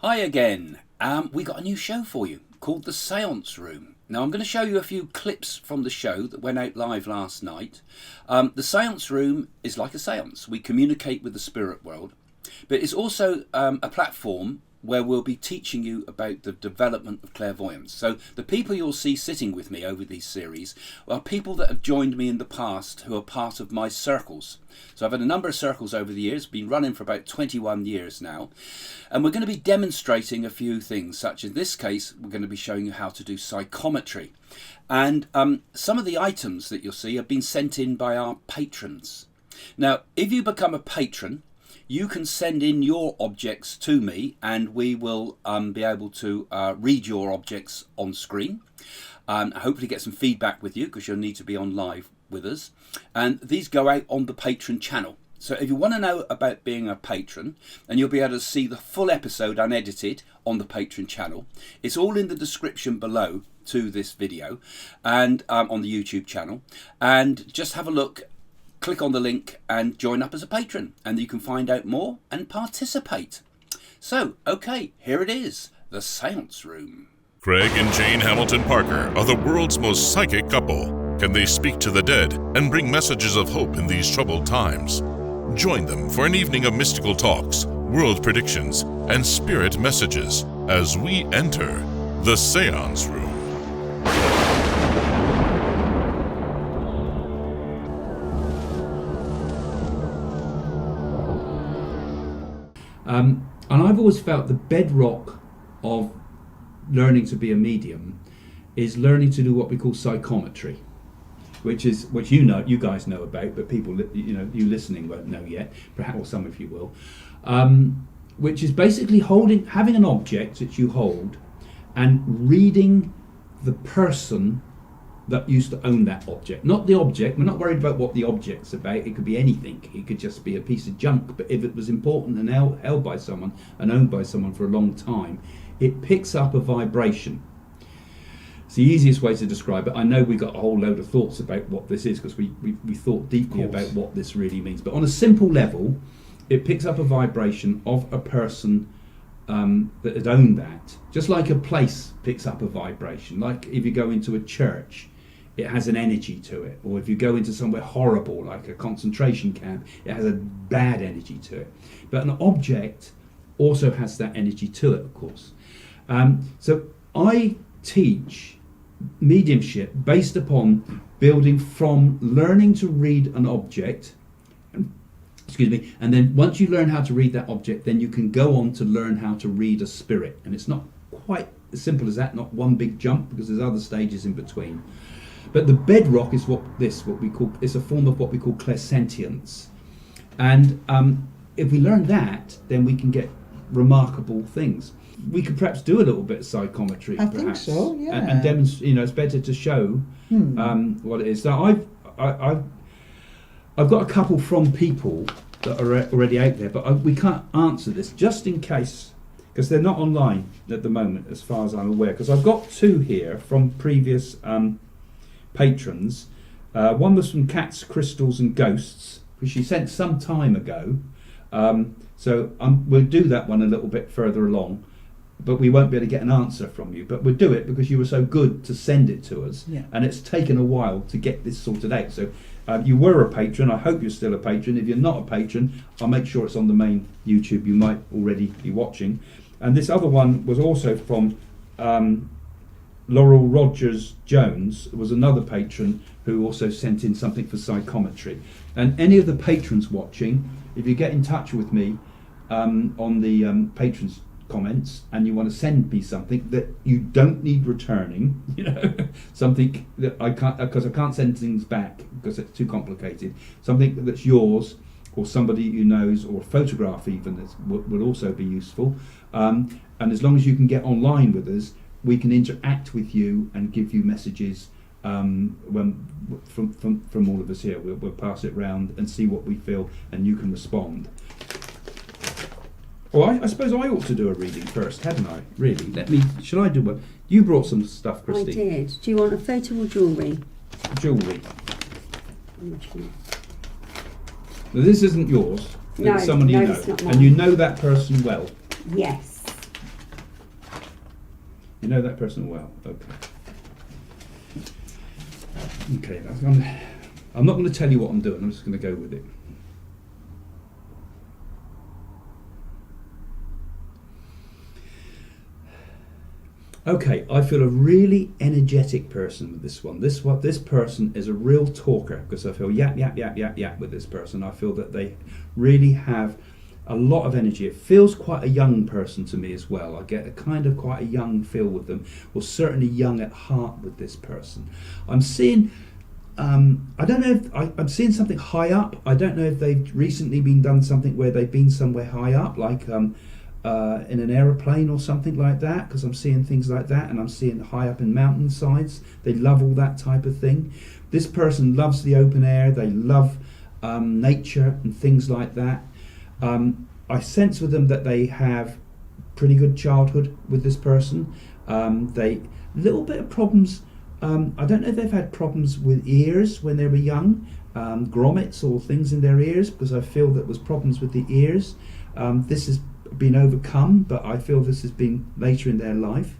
Hi again. We got a new show for you called the Seance Room. Now I'm going to show you a few clips from the show that went out live last night. The Seance Room is like a seance. We communicate with the spirit world, but it's also a platform where we'll be teaching you about the development of clairvoyance. So the people you'll see sitting with me over these series are people that have joined me in the past who are part of my circles. So I've had a number of circles over the years, been running for about 21 years now, and we're going to be demonstrating a few things, such as in this case we're going to be showing you how to do psychometry. And some of the items that you'll see have been sent in by our patrons. Now if you become a patron, you can send in your objects to me and we will be able to read your objects on screen. Hopefully get some feedback with you, because you'll need to be on live with us. And these go out on the Patreon channel. So if you want to know about being a patron, and you'll be able to see the full episode unedited on the Patreon channel, it's all in the description below to this video and on the YouTube channel. And just have a look. Click on the link and join up as a patron, and you can find out more and participate. So, okay, here it is, the Seance Room. Craig and Jane Hamilton Parker are the world's most psychic couple. Can they speak to the dead and bring messages of hope in these troubled times? Join them for an evening of mystical talks, world predictions, and spirit messages as we enter the Seance Room. And I've always felt the bedrock of learning to be a medium is learning to do what we call psychometry, which you guys know about, but people you listening won't know yet. Perhaps some of you will. Which is basically having an object that you hold and reading the person that used to own that object. Not the object. We're not worried about what the object's about. It could be anything. It could just be a piece of junk. But if it was important and held by someone and owned by someone for a long time, it picks up a vibration. It's the easiest way to describe it. I know we got a whole load of thoughts about what this is, because we thought deeply about what this really means. But on a simple level, it picks up a vibration of a person that had owned that. Just like a place picks up a vibration. Like if you go into a church, it has an energy to it. Or if you go into somewhere horrible, like a concentration camp, it has a bad energy to it. But an object also has that energy to it, of course. So I teach mediumship based upon building from learning to read an object, and then once you learn how to read that object, then you can go on to learn how to read a spirit. And it's not quite as simple as that, not one big jump, because there's other stages in between. But the bedrock is it's a form of what we call clairsentience. And if we learn that, then we can get remarkable things. We could perhaps do a little bit of psychometry. I think so, yeah. And demonstrate. It's better to show what it is. So I've got a couple from people that are already out there, but we can't answer this just in case, because they're not online at the moment, as far as I'm aware. Because I've got two here from previous patrons. One was from Cats, Crystals and Ghosts, which she sent some time ago. So we'll do that one a little bit further along, but we won't be able to get an answer from you. But we'll do it because you were so good to send it to us, and it's taken a while to get this sorted out. So you were a patron. I hope you're still a patron. If you're not a patron, I'll make sure it's on the main YouTube. You might already be watching. And this other one was also from Laurel Rogers Jones, was another patron who also sent in something for psychometry. And any of the patrons watching, if you get in touch with me on the patrons comments and you want to send me something that you don't need returning, something that I can't, because I can't send things back because it's too complicated, something that's yours or somebody you knows, or a photograph even, that would also be useful. And as long as you can get online with us, we can interact with you and give you messages from all of us here. We'll pass it round and see what we feel, and you can respond. Well, I suppose I ought to do a reading first, hadn't I? Really? Shall I do one? You brought some stuff, Christy. I did. Do you want a photo or jewellery? Jewellery. Now, this isn't yours. No, it's someone you know. it's not mine. And you know that person well. Yes. You know that person well. Okay. Okay. I'm not going to tell you what I'm doing. I'm just going to go with it. Okay, I feel a really energetic person with this one. This person is a real talker, because I feel yap with this person. I feel that they really have a lot of energy. It feels quite a young person to me as well. I get a kind of quite a young feel with them, or certainly young at heart with this person. I'm seeing, I don't know if I'm seeing something high up. I don't know if they've recently done something where they've been somewhere high up, like in an aeroplane or something like that, because I'm seeing things like that, and I'm seeing high up in mountainsides. They love all that type of thing. This person loves the open air. They love nature and things like that. I sense with them that they have pretty good childhood with this person. They little bit of problems. I don't know if they've had problems with ears when they were young, grommets or things in their ears, because I feel that was problems with the ears. This has been overcome, but I feel this has been later in their life.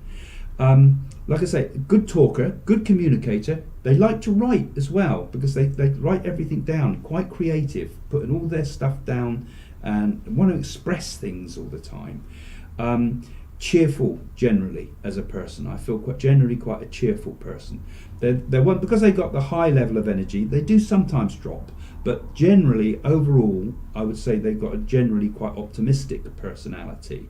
Like I say, good talker, good communicator. They like to write as well, because they write everything down, quite creative, putting all their stuff down and want to express things all the time. Cheerful generally as a person. I feel generally quite a cheerful person. Because they got the high level of energy, they do sometimes drop, but generally overall I would say they've got a generally quite optimistic personality.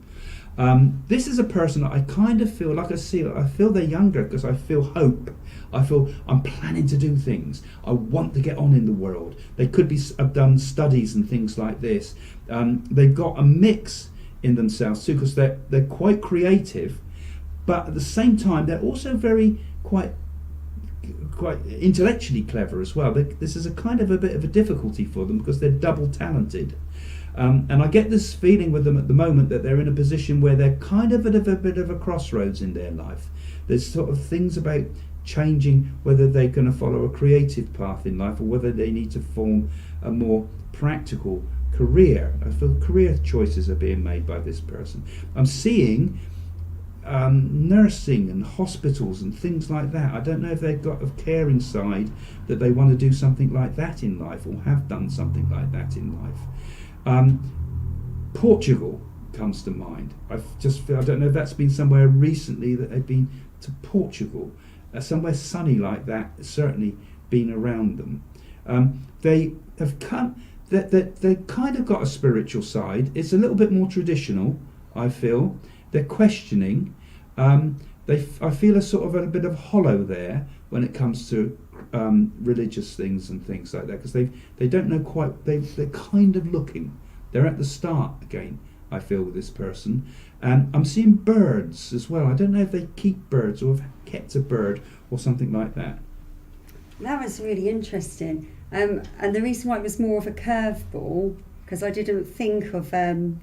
This is a person that I kind of feel like I feel they're younger, because I feel hope. I feel I'm planning to do things. I want to get on in the world. They could have done studies and things like this. They've got a mix in themselves too, because they're quite creative, but at the same time they're also very quite intellectually clever as well. This is a kind of a bit of a difficulty for them, because they're double talented. And I get this feeling with them at the moment that they're in a position where they're kind of at a bit of a crossroads in their life. There's sort of things about changing whether they're going to follow a creative path in life, or whether they need to form a more practical career. I feel career choices are being made by this person. I'm seeing nursing and hospitals and things like that. I don't know if they've got a caring side that they want to do something like that in life, or have done something like that in life. Portugal comes to mind. I don't know if that's been somewhere recently that they've been to Portugal. Somewhere sunny like that, certainly been around them. They have come. They kind of got a spiritual side. It's a little bit more traditional, I feel. They're questioning. I feel a sort of a bit of hollow there when it comes to religious things and things like that, because they don't know quite. They're kind of looking. They're at the start again, I feel, with this person. I'm seeing birds as well. I don't know if they keep birds or have kept a bird or something like that. That was really interesting. And the reason why it was more of a curveball, because I didn't think of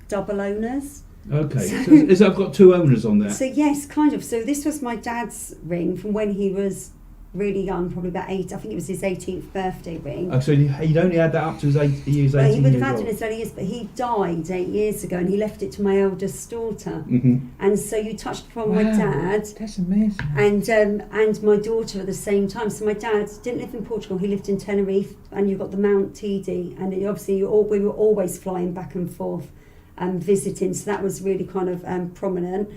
double owners. Okay, so I've got two owners on there. So yes, kind of. So this was my dad's ring from when he was really young, probably about 8. I think it was his 18th birthday ring. Oh, so he'd only had that up to his 18 years old. He would have had it in his early years, but he died 8 years ago, and he left it to my eldest daughter. Mm-hmm. And so you touched upon my dad. That's amazing. And my daughter at the same time. So my dad didn't live in Portugal; he lived in Tenerife, and you've got the Mount TD, and obviously we were always flying back and forth, visiting. So that was really kind of prominent.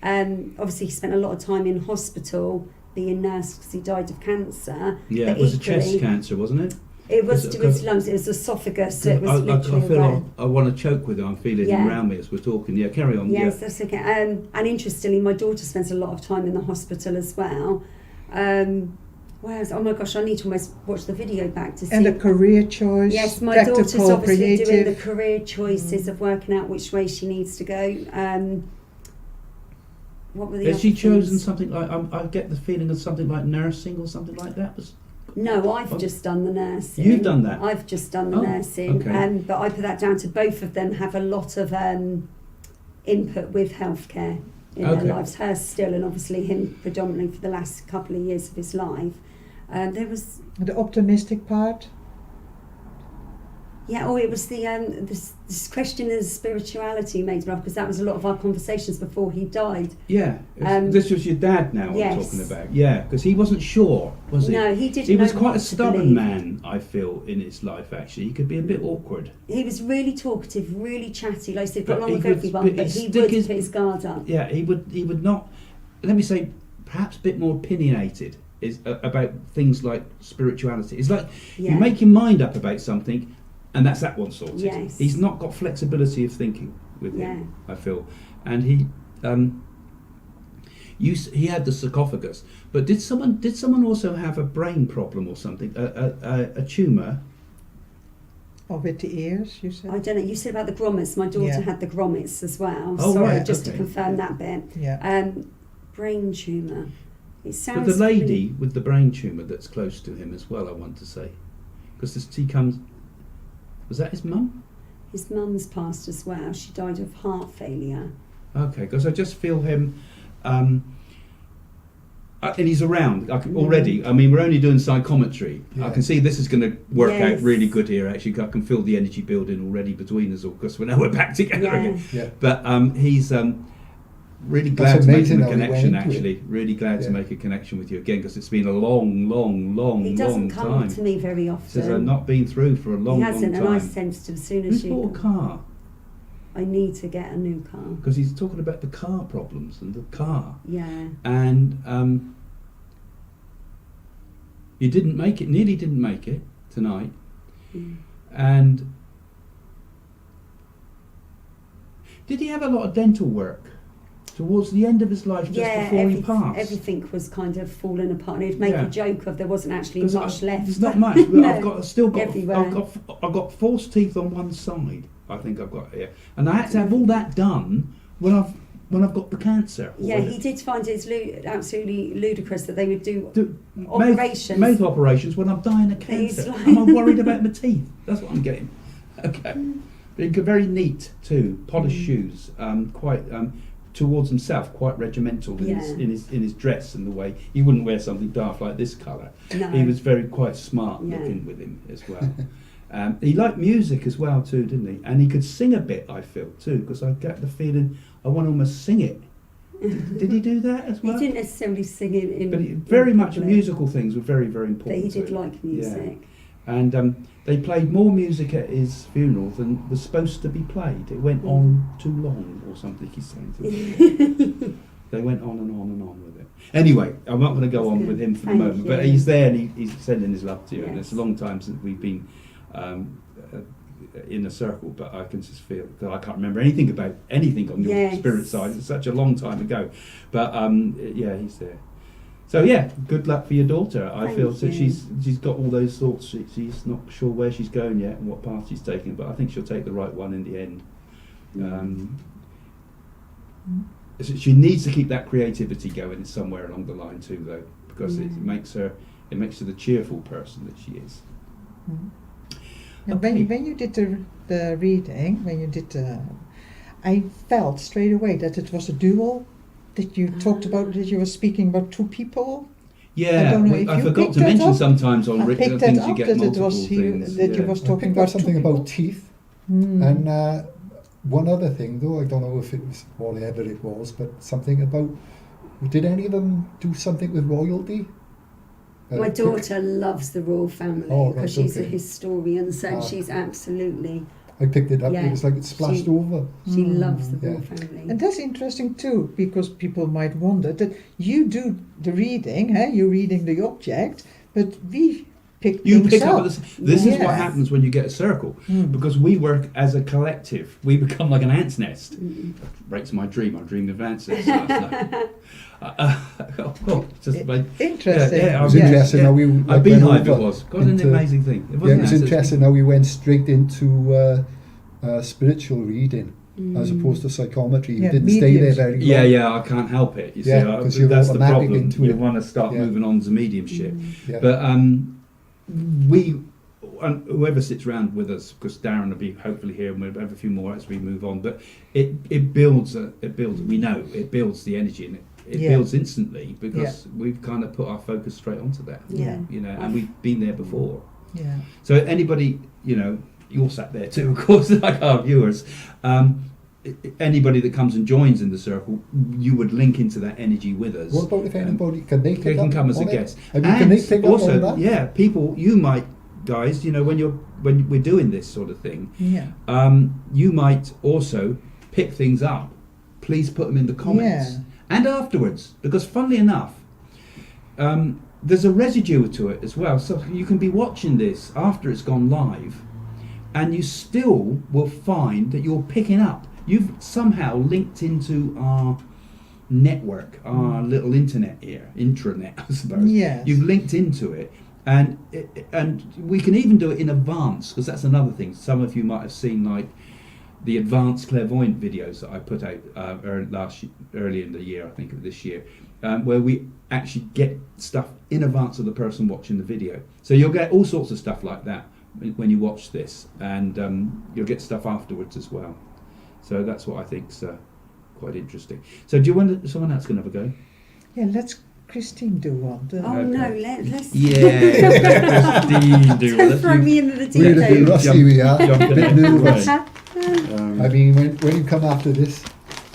Obviously, he spent a lot of time in hospital, being nursed, because he died of cancer. Yeah, it was a chest cancer, wasn't it? It was to his lungs. It was esophagus. So it was literally. I feel I want to choke with it. I'm feeling it around me as we're talking. Yeah, carry on. Yes, that's okay. And interestingly, my daughter spends a lot of time in the hospital as well. Oh my gosh, I need to almost watch the video back to see. And a career choice. Yes, my daughter's obviously doing the career choices of working out which way she needs to go. What were the Has she chosen things? something like, I get the feeling of something like nursing or something like that? No, I've just done the nursing. You've done that? I've just done the nursing. Okay. But I put that down to both of them have a lot of input with healthcare in their lives. Her still, and obviously him predominantly for the last couple of years of his life. There was... The optimistic part? Yeah, it was this question of spirituality made me laugh, because that was a lot of our conversations before he died. Yeah, this was your dad now I'm talking about. Yeah, because he wasn't sure, was he? No, he didn't. He was know quite what a to stubborn believe. man, I feel, in his life. Actually, he could be a bit awkward. He was really talkative, really chatty. Like I said, got But along he with would- everyone, but but he'd he stick would his- put his guard up. Yeah, he would not. Let me say, perhaps a bit more opinionated about things like spirituality. It's like you Yeah. make your mind up about something, and that's that one sorted. Yes. He's not got flexibility of thinking with Yeah. him, I feel, and he had the sarcophagus. But did someone also have a brain problem or something? A tumour? Or with the ears, you said? I don't know. You said about the grommets. My daughter Yeah. had the grommets as well. Oh, Sorry, right, just okay. to confirm that bit. Yeah. Brain tumour. It But sounds. the lady really- with the brain tumour that's close to him as well, I want to say, because he comes. Was that his mum? His mum's passed as well. She died of heart failure. Okay, because I just feel him, and he's around already. I mean, we're only doing psychometry. I can see this is going to work out Yes. really good here. Actually, I can feel the energy building already between us all, because now we're back together Yeah. again. Yeah. But he's really That's glad to make amazing a how we went connection. into it. Actually, really glad to Yeah. make a connection with you again, because it's been a long, long, long, He long doesn't come time. to me very often. Says I've not been through for a long, he long hasn't, time. and I sensed as soon Who's as you. bought a car? I need to get a new car. Because he's talking about the car problems and the car. Yeah. And you nearly didn't make it tonight. Mm. And did he have a lot of dental work towards the end of his life, just before he passed? Everything was kind of falling apart. And he'd make Yeah. a joke of there wasn't actually 'Cause much left. There's not much. No, Still got. everywhere. I've got false teeth on one side. I think I've got here, and I had to have all that done when I've got the cancer. Yeah, he did find it absolutely ludicrous that they would do Mouth operations. operations when I'm dying of He's cancer. like- Am I worried about my teeth? That's what I'm getting. Okay. Very neat too. Polished shoes. Quite towards himself. Quite regimental in, in his dress and the way he wouldn't wear something daft like this colour. No. He was quite smart looking with him as well. He liked music as well too, didn't he? And he could sing a bit, I feel too, because I get the feeling I want to almost sing it. Did he do that as well? He didn't necessarily sing in But very in much public, musical things were very, very important. but he to did him. like music. Yeah. And they played more music at his funeral than was supposed to be played. It went on too long or something, he's saying to me. They went on and on and on with it. Anyway, I'm not going to go on with him for the Thank moment, but you. he's there and he's sending his love to you. And Yes. it's a long time since we've been in a circle, but I can just feel that I can't remember anything about anything on your Yes. spirit side. It's such a long time ago. But yeah, he's there. So yeah, good luck for your daughter. I Thank feel so you. she's got all those thoughts. She's not sure where she's going yet and what path she's taking, but I think she'll take the right one in the end. She needs to keep that creativity going somewhere along the line too, though, because it makes her the cheerful person that she is. And when you did the reading, I felt straight away that it was a dual, that you talked about, that you were speaking about two people. Yeah, I don't know if I you forgot picked to that mention up. sometimes on I written picked that things you up, get that it multiple was things. that you yeah. was I talking picked about up something two people. about teeth. Mm. And one other thing, though, I don't know if it was whatever it was, but something about, did any of them do something with royalty? My daughter loves the royal family Oh, right, because she's a okay. historian, so Ah. she's absolutely, I picked it up, Yeah. it was like it splashed over. she loves the royal Yeah. family. And that's interesting too, because people might wonder that you do the reading, you're reading the object, but we pick You things pick up. up. This is Yes. what happens when you get a circle, because we work as a collective. We become like an ant's nest. Breaks my dream. I dreamed of ants nest last night. Just like, Interesting. Yeah, It was Yeah. interesting how we a went beehive it over was. God, an into- amazing thing. It Yeah, wasn't it was that? interesting how we went straight into spiritual reading as opposed to psychometry. You Yeah, didn't stay there mediums. very long. Yeah, I can't help it. You Yeah, see, 'cause you're that's the automatic problem. into You it. want to start Yeah. moving on to mediumship, Yeah. but we, and whoever sits around with us, because Darren will be hopefully here, and we'll have a few more as we move on. But it builds. We know it builds the energy, and it Yeah. builds instantly because we've kind of put our focus straight onto that. Yeah. You know, and we've been there before. Yeah. So anybody, you know, you're sat there too, of course, like our viewers. Anybody that comes and joins in the circle, you would link into that energy with us. What about if anybody can they They can come as a guest. I mean, can they pick up also, on that? yeah, people, you might, guys, you know, when we're doing this sort of thing, Yeah. you might also pick things up. Please put them in the comments Yeah. and afterwards, because funnily enough, there's a residue to it as well. So you can be watching this after it's gone live, and you still will find that you're picking up. You've somehow linked into our network, our little internet here, intranet, I suppose. Yes. You've linked into it, and we can even do it in advance, because that's another thing. Some of you might have seen, like, the advanced clairvoyant videos that I put out early in the year, I think of this year, where we actually get stuff in advance of the person watching the video. So you'll get all sorts of stuff like that when you watch this, and you'll get stuff afterwards as well. So that's what I think's quite interesting. So do you want someone else can have a go? Yeah, let's Christine do one. Oh no, let's. Yeah, Christine do Don't throw me into the deep We're a bit end. rusty, we are. Jump A bit in. nervous. Um, I mean, when you come after this,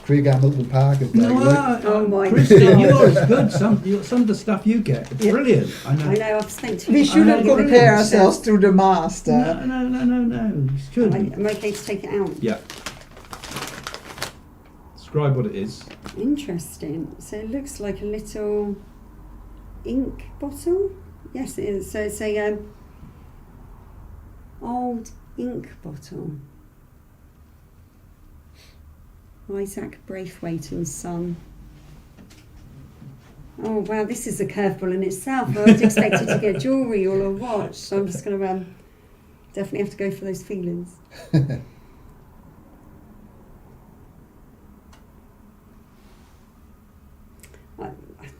Craig Hamilton Park and Oh my Christine, God. yours good. Some of the stuff you get, it's brilliant. I know. I know, I've spent too We much shouldn't time compare with ourselves to the master. No. It's good. I'm okay to take it out. Yeah. Describe what it is. Interesting. So it looks like a little ink bottle. Yes, it is. So it's a old ink bottle. Isaac Braithwaite and Son. Oh wow, this is a curveball in itself. I was expecting to get jewellery or a watch, so I'm just going to definitely have to go for those feelings.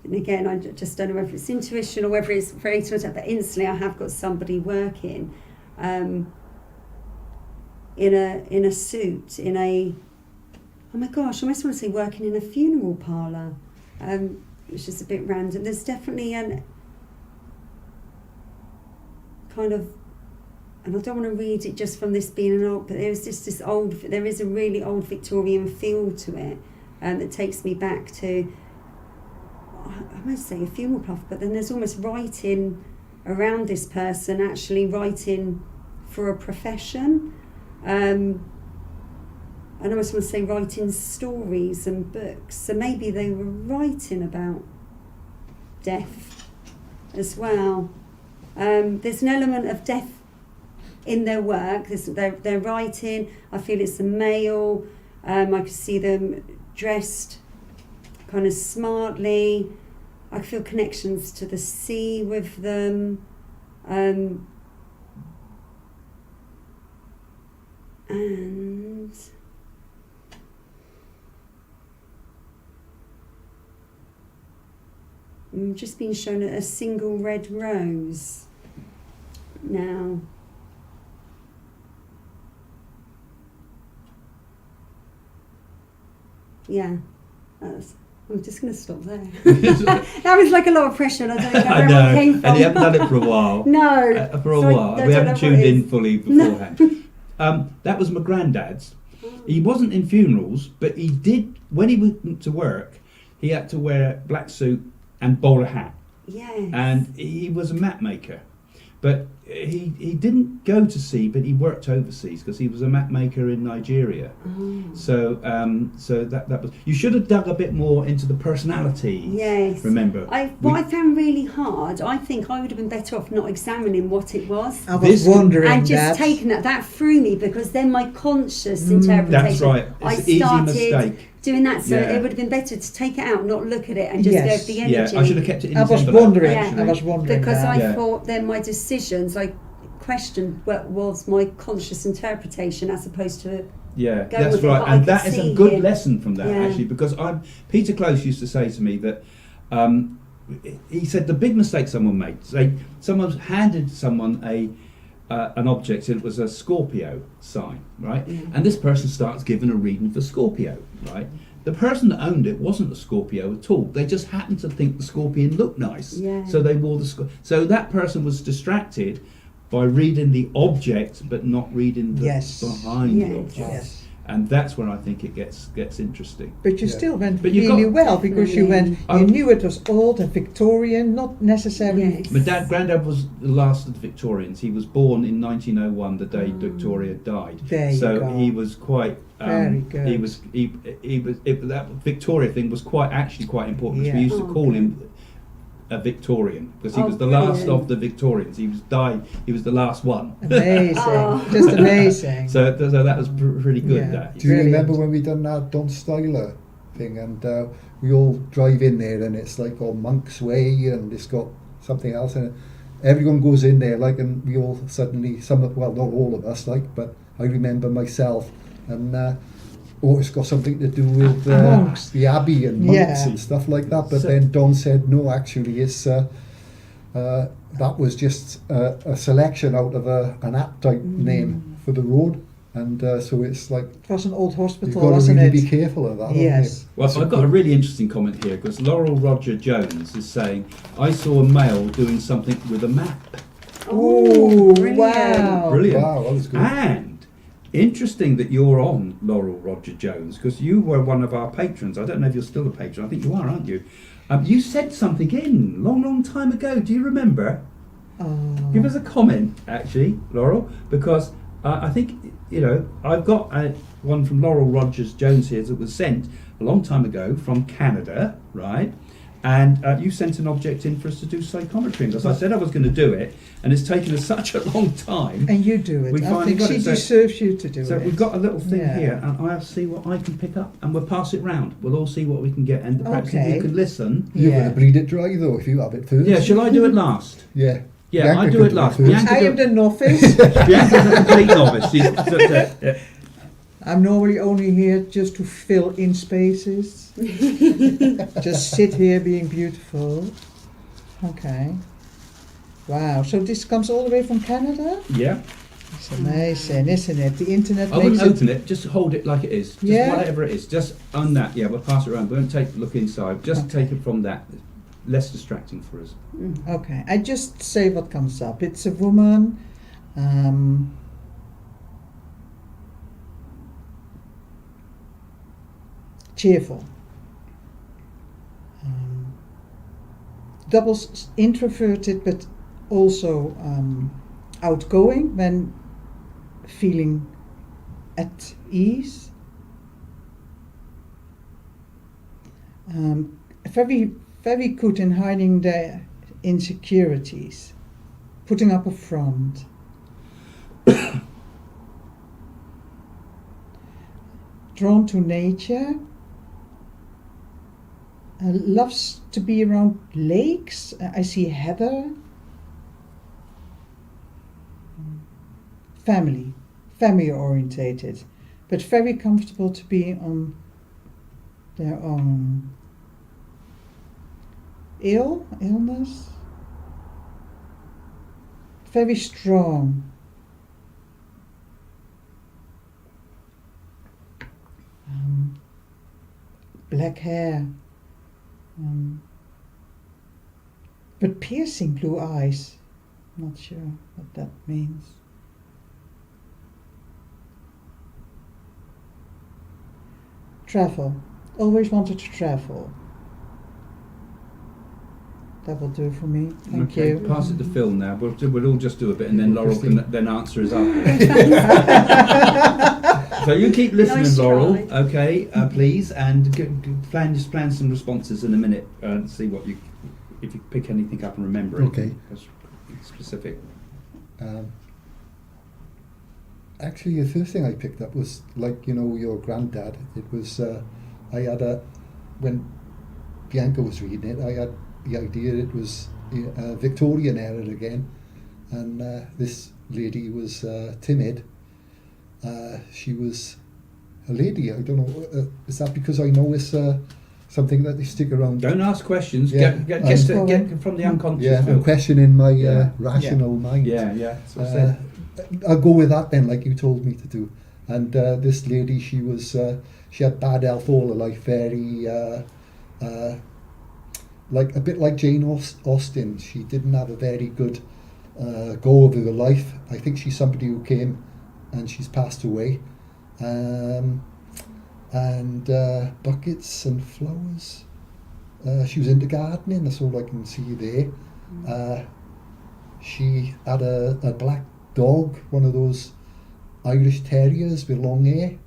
And again, I just don't know whether it's intuition or whether it's very sort of, but instantly I have got somebody working in a suit, in a, oh my gosh, I almost want to say working in a funeral parlour, which is a bit random. There's definitely an kind of, and I don't want to read it just from this being an old, but there is a really old Victorian feel to it that takes me back to, I might say a funeral puff, but then there's almost writing around this person, actually writing for a profession. I almost want to say writing stories and books. So maybe they were writing about death as well. There's an element of death in their work. They're writing. I feel it's a male. I could see them dressed kind of smartly. I feel connections to the sea with them. And I'm just being shown a single red rose now. Yeah, I'm just going to stop there. That was like a lot of pressure, and I don't know I where it came from. and you haven't done it for a while. No. For a So I while. don't We know haven't what tuned it in is. fully beforehand. That was my granddad's. He wasn't in funerals, but he did, when he went to work, he had to wear a black suit and bowler hat. Yes. And he was a map maker. But he didn't go to sea, but he worked overseas because he was a map maker in Nigeria. Oh. So that was. You should have dug a bit more into the personality. Yes. Remember. What I found really hard, I think I would have been better off not examining what it was. I was wondering And just that. taking that threw me, because then my conscious interpretation. That's right. It's I an easy started mistake. doing that, so Yeah. it would have been better to take it out, not look at it, and just go Yes. for the Yeah, energy. I should have kept it in I his was envelope, wondering. actually. I was wondering Because that. I Yeah. thought then my decisions, I questioned what was my conscious interpretation as opposed to Yeah, go that's with it, right, but I and could that is a see good him. lesson from that, Yeah. actually, because Peter Close used to say to me that he said the big mistake someone made, say someone handed someone an object and it was a Scorpio sign, right? Yeah. And this person starts giving a reading for Scorpio, right? The person that owned it wasn't a Scorpio at all. They just happened to think the scorpion looked nice, Yeah. so they wore the so that person was distracted by reading the object but not reading the Yes. behind the Yes. object. Yes. And that's when I think it gets interesting. But you Yeah. still went But you really got- well because you Definitely. knew it was old and Victorian, not necessarily. Yes. My granddad was the last of the Victorians. He was born in 1901, the day Victoria died. There you So go. he was quite. Very good. He was. That Victoria thing was quite important. Yeah. We used to Oh, call good. him a Victorian because he Oh, was the last brilliant. of the Victorians. He was died. He was the last one. Amazing, Oh. just amazing. So that was pretty good. Yeah. That. Do you Brilliant. remember when we done that Don Styler thing, and we all drive in there, and it's like on Monk's Way, and it's got something else, and everyone goes in there, like, and we all suddenly, well, not all of us, like, but I remember myself, and it's got something to do with Monks. the abbey and monks Yeah. and stuff like that. But So- then Don said, no, actually, it's that was just a selection out of an app type name for the road, and so it's like It was an old you've hospital, got to wasn't really it? be careful of that. haven't Yes. Well, That's I've a got a good- really interesting comment here because Laurel Roger Jones is saying, I saw a male doing something with a map. Oh, brilliant. wow. Brilliant. Wow, that was good. And interesting that you're on Laurel Roger Jones because you were one of our patrons. I don't know if you're still a patron. I think you are, aren't you? You said something in long time ago. Do you remember? Oh. Give us a comment, actually, Laurel, because I think, I've got one from Laurel Rogers Jones here that was sent a long time ago from Canada, right? And you sent an object in for us to do psychometry because I said I was going to do it, and it's taken us such a long time. And you do it. We I finally think got she it, so- deserves you to do So it. we've got a little thing Yeah. here, and I'll see what I can pick up, and we'll pass it round. We'll all see what we can get, and perhaps if Okay. you can listen. You're Yeah. going to bleed it dry though if you have it first. Yeah, shall I do it last? Yeah. Yeah, Bianca I do could it last. first. Bianca I do am it- the novice. Bianca's a complete novice. She's, I'm normally only here just to fill in spaces. Just sit here being beautiful. Okay. Wow, so this comes all the way from Canada? yeah. It's amazing, isn't it? The internet I makes wouldn't it... open it, just hold it like it is. Just Yeah. whatever it is. Just on that, yeah, we'll pass it around. We won't look inside. Just Okay. take it from that. Less distracting for us. Okay, I just say what comes up. It's a woman, cheerful, doubles introverted but also outgoing when feeling at ease. Very, very good in hiding their insecurities, putting up a front. Drawn to nature, loves to be around lakes. I see heather. Family orientated, but very comfortable to be on their own. Illness, very strong. Black hair, but piercing blue eyes. Not sure what that means. Travel. Always wanted to travel. That will do for me. Thank Okay, you. pass it to Phil now. We'll all just do a bit, and then Laurel can then answer us after. So you keep listening, Nice Laurel. try. Okay, please, and plan some responses in a minute. And see what if you pick anything up and remember it. Okay. That's specific. Actually, the first thing I picked up was, like, your granddad. It was, when Bianca was reading it, I had the idea it was Victorian era again, and this lady was timid. She was a lady. I don't know. Is that because I know it's something that they stick around? Don't ask questions. Yeah. Get from the unconscious. Yeah, Phil. I'm questioning my Yeah. rational mind. Yeah. That's what I said. I'll go with that then, like you told me to do. And this lady, she had bad health all her life, very, like a bit like Jane Austen. She didn't have a very good go over the life. I think she's somebody who came and she's passed away. And buckets and flowers. She was into gardening, that's all I can see there. She had a black dog, one of those Irish terriers with long hair.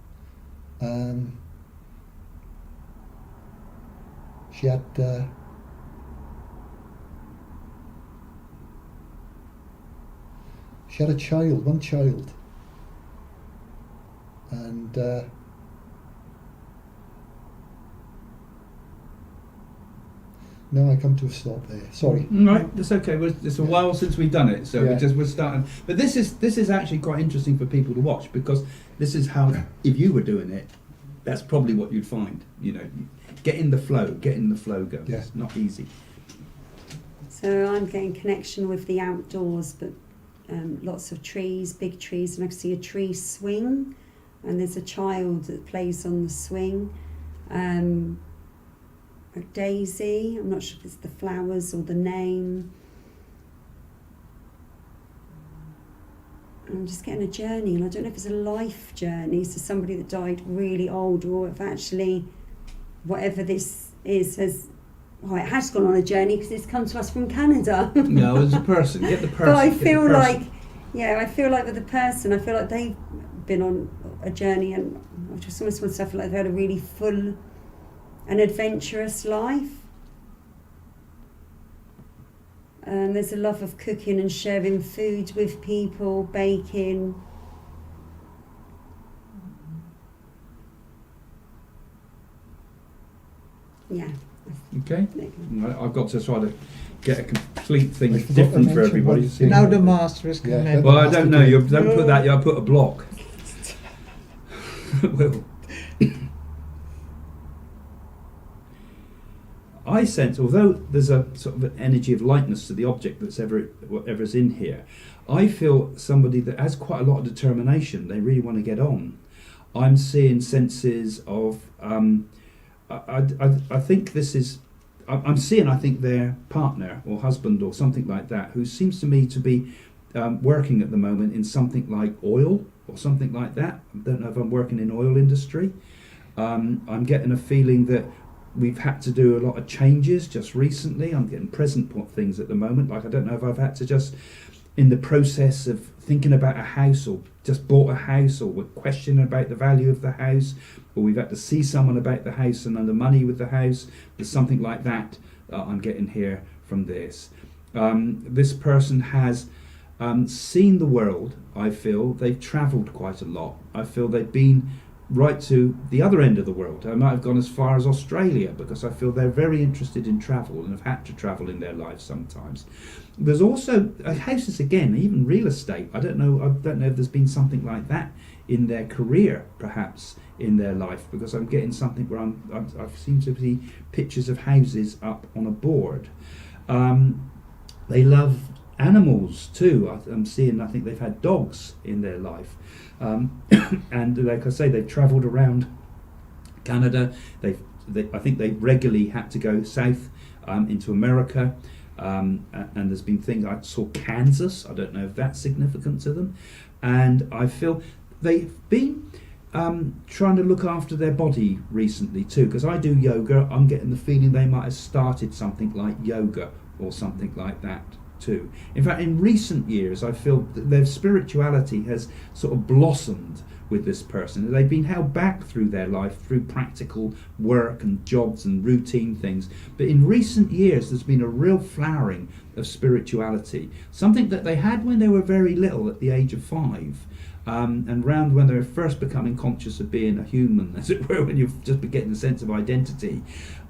She had a child, one child, and now I come to a stop there. Sorry. Right, that's okay. It's a while since we've done it, so Yeah. we're starting. But this is actually quite interesting for people to watch, because this is how, if you were doing it, that's probably what you'd find. You know, getting the flow going. Yeah. It's not easy. So I'm getting connection with the outdoors, but lots of trees, big trees, and I can see a tree swing, and there's a child that plays on the swing. A daisy, I'm not sure if it's the flowers or the name. I'm just getting a journey, and I don't know if it's a life journey, so somebody that died really old, or if actually whatever this is has, well, it has gone on a journey because it's come to us from Canada. No, as a person, get the person. But I get the feel person. like, yeah, I feel like with the person, I feel like they've been on a journey, and I just almost want to feel like they've had a really full and adventurous life. There's a love of cooking and sharing food with people, baking. Yeah. Okay. Right, I've got to try to get a complete thing I forgot different to for mention everybody. one to see. thing. Now the master is Yeah, coming. Well, I don't know. You don't put that. I put a block. Well, I sense, although there's a sort of an energy of lightness to the object that's whatever's in here, I feel somebody that has quite a lot of determination. They really want to get on. I'm seeing senses of. I think this is. I'm seeing, I think, their partner or husband or something like that, who seems to me to be working at the moment in something like oil or something like that. I don't know if I'm working in oil industry. I'm getting a feeling that we've had to do a lot of changes just recently. I'm getting present things at the moment. Like, I don't know if I've had to just, in the process of thinking about a house, or just bought a house, or we're questioning about the value of the house, or we've had to see someone about the house and the money with the house. There's something like that I'm getting here from this. This person has seen the world, I feel. They've travelled quite a lot. I feel they've been right to the other end of the world. I might have gone as far as Australia, because I feel they're very interested in travel and have had to travel in their lives sometimes. There's also houses, again, even real estate. I don't know if there's been something like that in their career, perhaps in their life, because I'm getting something where I seem to see pictures of houses up on a board. They love animals too. I'm seeing, I think they've had dogs in their life. And like I say, they've travelled around Canada. I think they regularly had to go south into America. And there's been things, I saw Kansas. I don't know if that's significant to them. And I feel they've been trying to look after their body recently too, because I do yoga. I'm getting the feeling they might have started something like yoga or something like that too. In fact, in recent years, I feel that their spirituality has sort of blossomed with this person. They've been held back through their life through practical work and jobs and routine things. But in recent years, there's been a real flowering of spirituality, something that they had when they were very little, at the age of 5. And round when they were first becoming conscious of being a human, as it were, when you're just getting a sense of identity.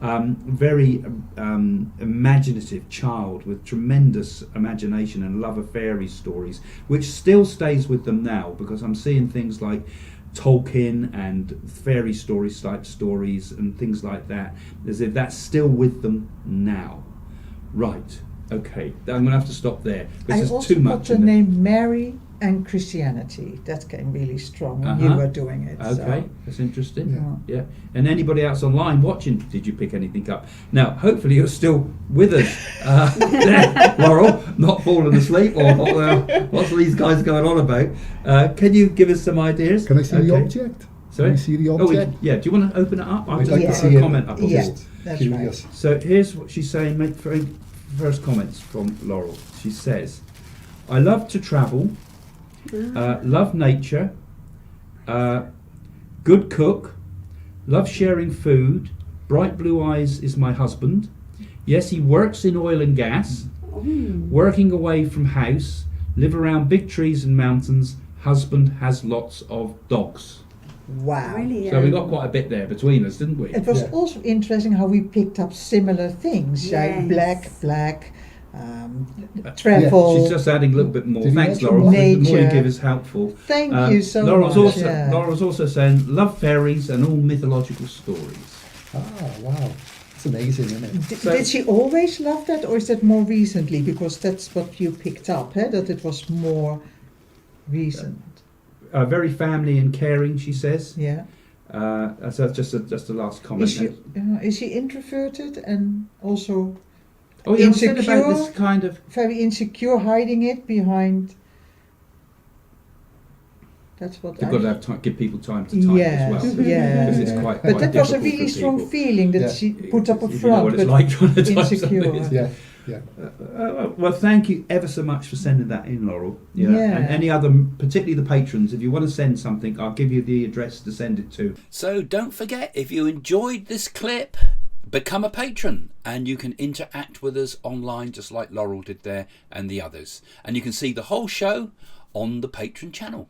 Very imaginative child with tremendous imagination and love of fairy stories, which still stays with them now, because I'm seeing things like Tolkien and fairy stories type stories and things like that, as if that's still with them now. Right, okay, I'm going to have to stop there. This I is also too much. got the name Mary and Christianity. That came really strong when you Uh-huh. were doing it. Okay, that's interesting. Yeah. Yeah. And anybody else online watching, did you pick anything up? Now, hopefully you're still with us, there, Laurel, not falling asleep or what's these guys going on about. Can you give us some ideas? Can I see the Okay. object? Sorry? Can you see the Oh, object? yeah. Do you want to open it up? I'll I'd just like to put see a it. comment up on Yeah. this. That's Curious. So here's what she's saying. Make first comments from Laurel. She says, "I love to travel, love nature, good cook, love sharing food. Bright blue eyes is my husband. Yes, he works in oil and gas, working away from house, live around big trees and mountains. Husband has lots of dogs." Wow. Brilliant. So we got quite a bit there between us, didn't we? It was Yeah. also interesting how we picked up similar things, like Yes. black, travel. She's just adding a little bit more. Did you Thanks, mention Laurel. The more you nature? give is helpful. Thank you so Laurel's much. Also, yeah. Laurel's also saying, love fairies and all mythological stories. Ah, wow. It's amazing, isn't it? Did she always love that, or is that more recently? Because that's what you picked up, that it was more recent. Very family and caring, she says. Yeah. So that's just the last comment. Is she introverted and also Oh yeah, I said insecure? about this kind of. very insecure, hiding it behind? That's what They've got to have time, give people time to type Yes, as well. yeah. Because it's quite. But quite that was a difficult really for strong people. feeling that Yeah. she put up a You know front, what it's but like trying to type insecure. something. Yeah, yeah. Well, thank you ever so much for sending that in, Laurel. Yeah. And any other, particularly the patrons, if you want to send something, I'll give you the address to send it to. So don't forget, if you enjoyed this clip, become a patron and you can interact with us online just like Laurel did there and the others. And you can see the whole show on the Patreon channel.